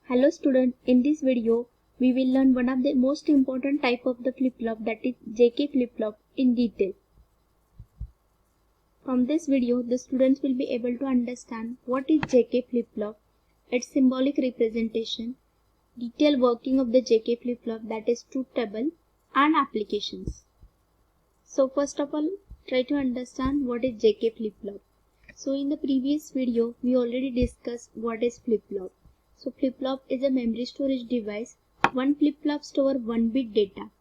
Hello student, in this video we will learn one of the most important type of the flip-flop, that is JK flip-flop, in detail. From this video the students will be able to understand what is JK flip-flop, its symbolic representation, detailed working of the JK flip-flop, that is truth table, and applications. So first of all, try to understand what is JK flip-flop. So in the previous video we already discussed what is flip-flop. So flip-flop is a memory storage device. One flip-flop store 1 bit data.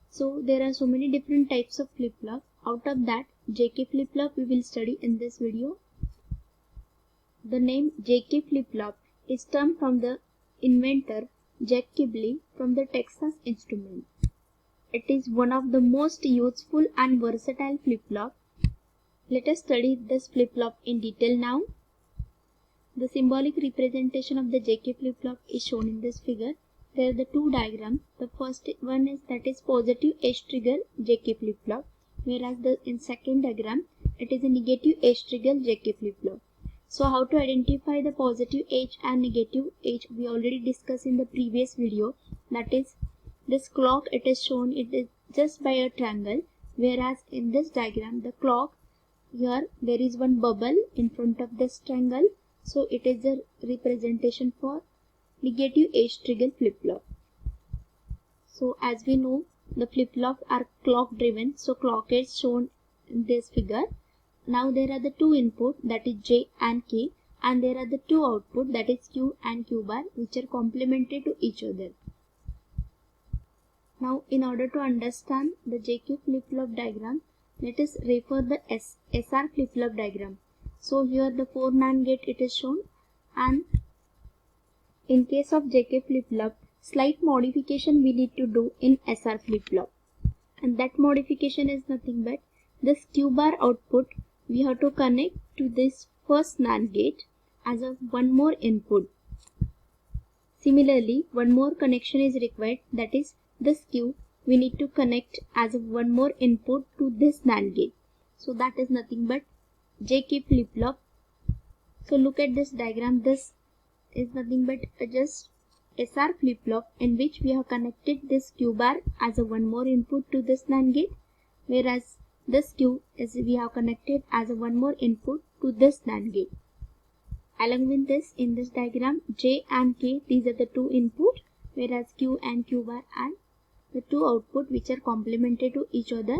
So there are so many different types of flip-flop. Out of that, JK flip-flop we will study in this video. The name JK flip-flop is termed from the inventor Jack Kibley from the Texas Instruments. It is one of the most useful and versatile flip-flop. Let us study this flip-flop in detail now. The symbolic representation of the JK flip-flop is shown in this figure. There are the two diagrams. The first one is that is positive edge trigger JK flip-flop, whereas in second diagram it is a negative edge trigger JK flip-flop. So how to identify the positive edge and negative edge we already discussed in the previous video. That is, this clock, it is shown, it is just by a triangle, whereas in this diagram the clock, here there is one bubble in front of this triangle. So it is a representation for negative edge trigger flip-flop. So as we know, the flip-flops are clock driven. So clock is shown in this figure. Now there are the two input, that is J and K, and there are the two output, that is Q and Q bar, which are complementary to each other. Now in order to understand the JK flip-flop diagram, let us refer the SR flip-flop diagram. So here the 4 NAND gate it is shown, and in case of JK flip-flop, slight modification we need to do in SR flip-flop, and that modification is nothing but this Q bar output we have to connect to this first NAND gate as a one more input. Similarly, one more connection is required, that is this Q we need to connect as a one more input to this NAND gate. So that is nothing but JK flip-flop. So look at this diagram. This is nothing but just SR flip-flop, in which we have connected this Q bar as a one more input to this NAND gate, whereas this Q is we have connected as a one more input to this NAND gate. Along with this, in this diagram, J and K, these are the two input, whereas Q and Q bar are the two output which are complementary to each other.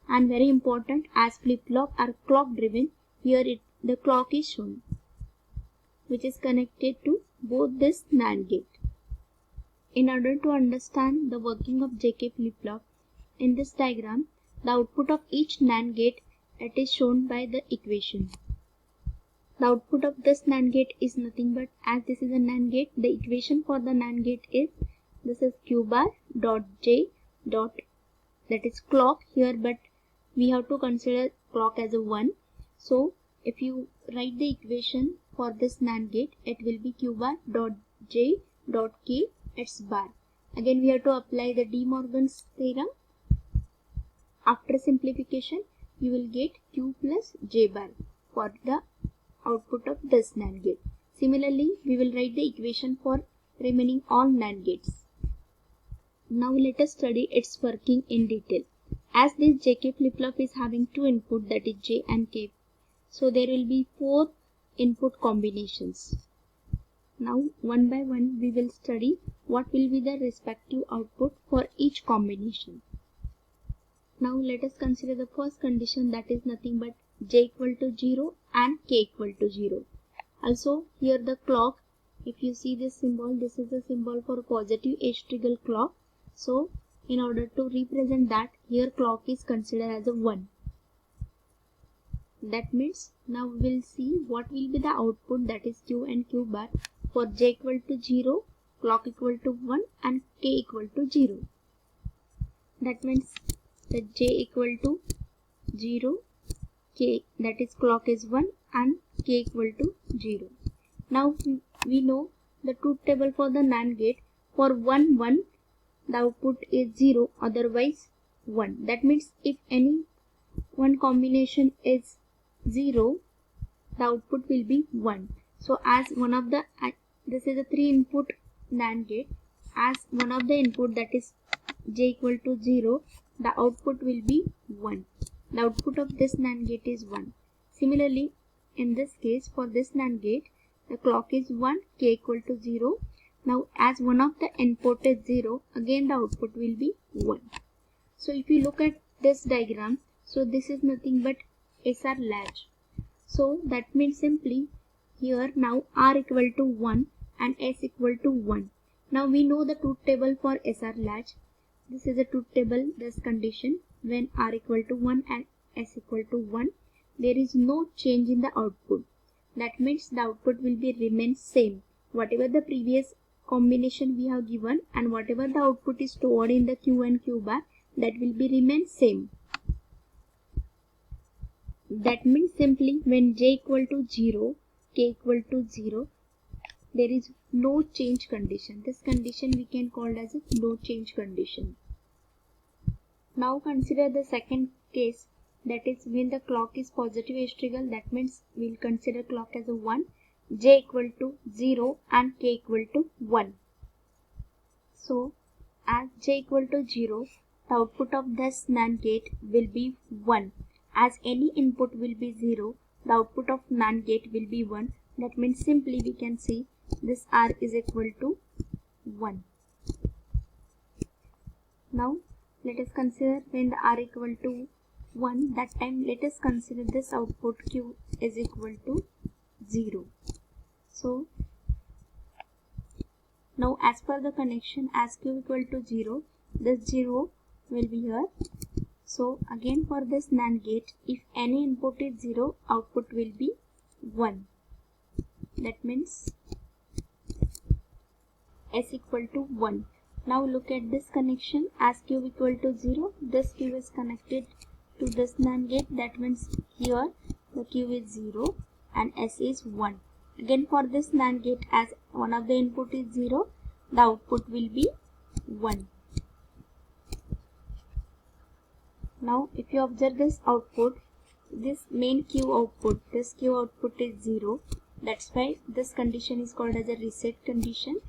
And very important, as flip-flop are clock driven, here the clock is shown, which is connected to both this NAND gate. In order to understand the working of JK flip-flop, in this diagram, the output of each NAND gate, it is shown by the equation. The output of this NAND gate is nothing but, as this is a NAND gate, the equation for the NAND gate is, this is Q bar dot J dot, that is clock here, but we have to consider clock as a 1. So if you write the equation for this NAND gate, it will be Q bar dot J dot K its bar. Again we have to apply the De Morgan's theorem. After simplification, you will get Q plus J bar for the output of this NAND gate. Similarly, we will write the equation for remaining all NAND gates. Now let us study its working in detail. As this JK flip-flop is having two input, that is J and K, so there will be 4 input combinations. Now one by one we will study what will be the respective output for each combination. Now let us consider the first condition, that is nothing but J equal to 0 and K equal to 0. Also here the clock, if you see this symbol, this is a symbol for positive edge trigger clock. So in order to represent that, here clock is considered as a 1. That means now we will see what will be the output, that is Q and Q bar, for J equal to 0, clock equal to 1 and K equal to 0. That means that J equal to 0, K, that is clock is 1 and K equal to 0. Now we know the truth table for the NAND gate. For 1, 1, the output is 0, otherwise 1. That means if any one combination is 0, the output will be 1. So as one of the, this is a 3 input NAND gate, as one of the input, that is j equal to 0, the output will be 1. The output of this NAND gate is 1. Similarly, in this case, for this NAND gate, the clock is 1, k equal to 0. Now as one of the input is 0, again the output will be 1. So if you look at this diagram, so this is nothing but SR latch. So that means simply here now R equal to 1 and S equal to 1. Now we know the truth table for SR latch. This is a truth table, this condition when R equal to 1 and S equal to 1. There is no change in the output. That means the output will be remain same. Whatever the previous combination we have given and whatever the output is stored in the Q and Q bar, that will be remain same. That means simply when j equal to 0, k equal to 0, there is no change condition. This condition we can call as a no change condition. Now consider the second case, that is when the clock is positive edge trigger. That means we'll consider clock as a 1, j equal to 0 and k equal to 1. So as j equal to 0, the output of this NAND gate will be 1. As any input will be 0, the output of NAND gate will be 1. That means simply we can see this R is equal to 1. Now let us consider when the R equal to 1, that time let us consider this output Q is equal to 0. So now as per the connection, as Q equal to 0, this 0 will be here. So again for this NAND gate, if any input is 0, output will be 1. That means S equal to 1. Now look at this connection, as Q equal to 0, this Q is connected to this NAND gate. That means here the Q is 0 and S is 1. Again for this NAND gate, as one of the input is 0, the output will be 1. Now if you observe this output, this main Q output, this Q output is 0. That's why this condition is called as a reset condition.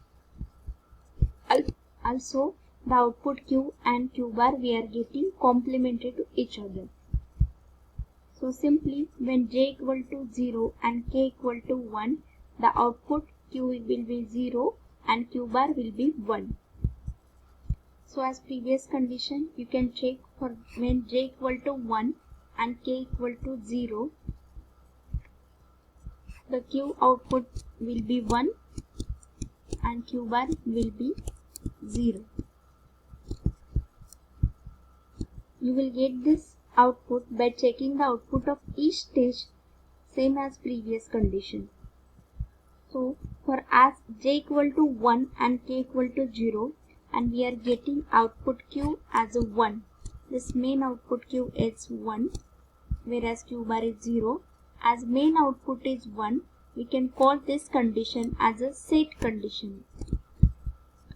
Also the output Q and Q bar we are getting complementary to each other. So simply when j equal to 0 and k equal to 1, the output Q will be 0 and Q bar will be 1. So as previous condition, you can check for when j equal to 1 and k equal to 0, the Q output will be 1 and Q bar will be 0. You will get this output by checking the output of each stage same as previous condition. So for as j equal to 1 and k equal to 0, and we are getting output Q as a 1. This main output Q is 1, whereas Q bar is 0. As main output is 1, we can call this condition as a set condition.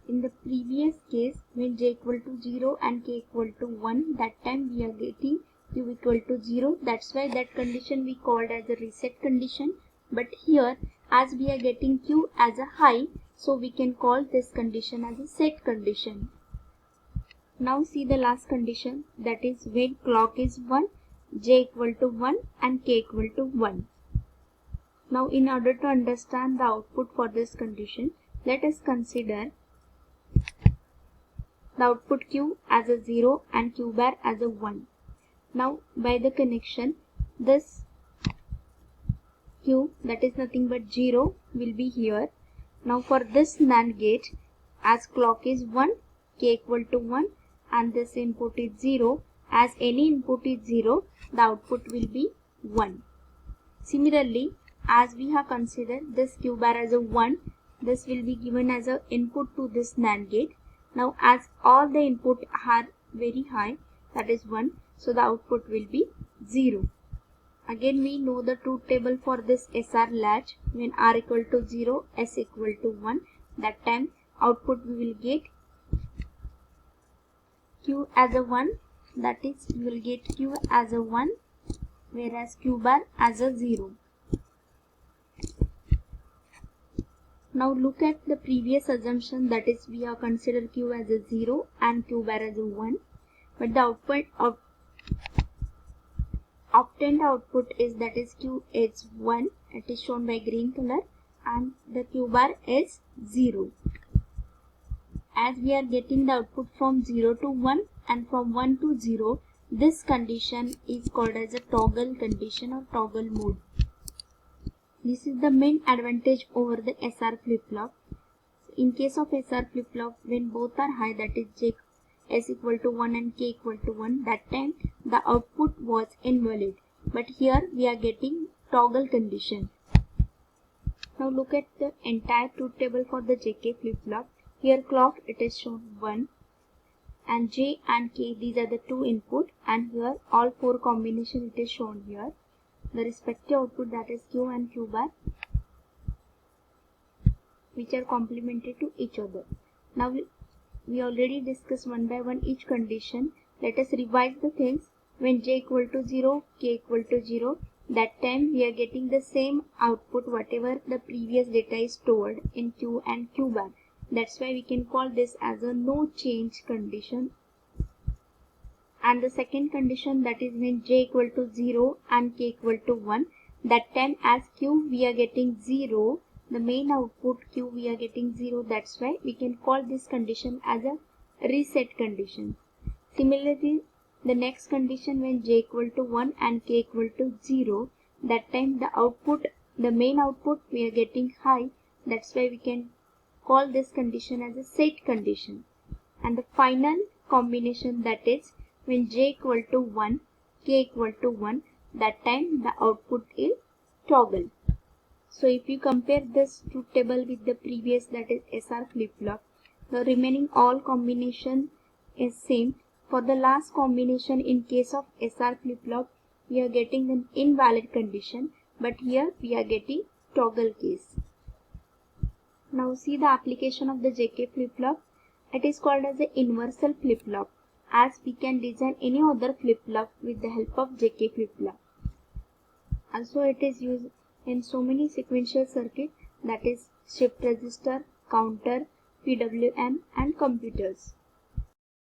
In the previous case, when j equal to 0 and k equal to 1, that time we are getting Q equal to 0. That's why that condition we called as a reset condition. But here, as we are getting Q as a high, so we can call this condition as a set condition. Now see the last condition, that is when clock is 1, j equal to 1 and k equal to 1. Now in order to understand the output for this condition, let us consider the output Q as a 0 and Q bar as a 1. Now by the connection, this Q, that is nothing but 0, will be here. Now for this NAND gate, as clock is 1, k equal to 1 and this input is 0, as any input is 0, the output will be 1. Similarly, as we have considered this Q bar as a 1, this will be given as a input to this NAND gate. Now as all the input are very high, that is 1, so the output will be 0. Again we know the truth table for this SR latch, when R equal to 0, S equal to 1, that time output we will get Q as a 1, that is we will get Q as a 1, whereas Q bar as a 0. Now look at the previous assumption, that is we have considered Q as a 0 and Q bar as a 1, but the obtained output is, that is Q is 1, it is shown by green color, and the Q bar is 0. As we are getting the output from 0 to 1 and from 1 to 0, this condition is called as a toggle condition or toggle mode. This is the main advantage over the SR flip-flop. In case of SR flip-flop, when both are high, that is J S equal to 1 and K equal to 1, that time the output was invalid. But here we are getting toggle condition. Now look at the entire truth table for the JK flip-flop. Here clock it is shown 1 and J and K, these are the two input, and here all four combination it is shown here. The respective output, that is Q and Q bar, which are complementary to each other. Now we already discussed one by one each condition. Let us revise the things. When J equal to 0, K equal to 0, that time we are getting the same output whatever the previous data is stored in Q and Q bar. That's why we can call this as a no change condition. And the second condition, that is when J equal to 0 and K equal to 1, that time as Q we are getting 0, the main output Q we are getting 0, that's why we can call this condition as a reset condition. Similarly, the next condition, when J equal to 1 and K equal to 0, that time the output, the main output we are getting high, that's why we can call this condition as a set condition. And the final combination, that is when J equal to 1, K equal to 1, that time the output is toggle. So if you compare this truth table with the previous, that is SR flip-flop, the remaining all combination is same. For the last combination, in case of SR flip-flop, we are getting an invalid condition, but here we are getting toggle case. Now see the application of the JK flip-flop. It is called as the inversal flip-flop, as we can design any other flip-flop with the help of JK flip-flop. Also it is used in so many sequential circuits, that is shift register, counter, PWM and computers.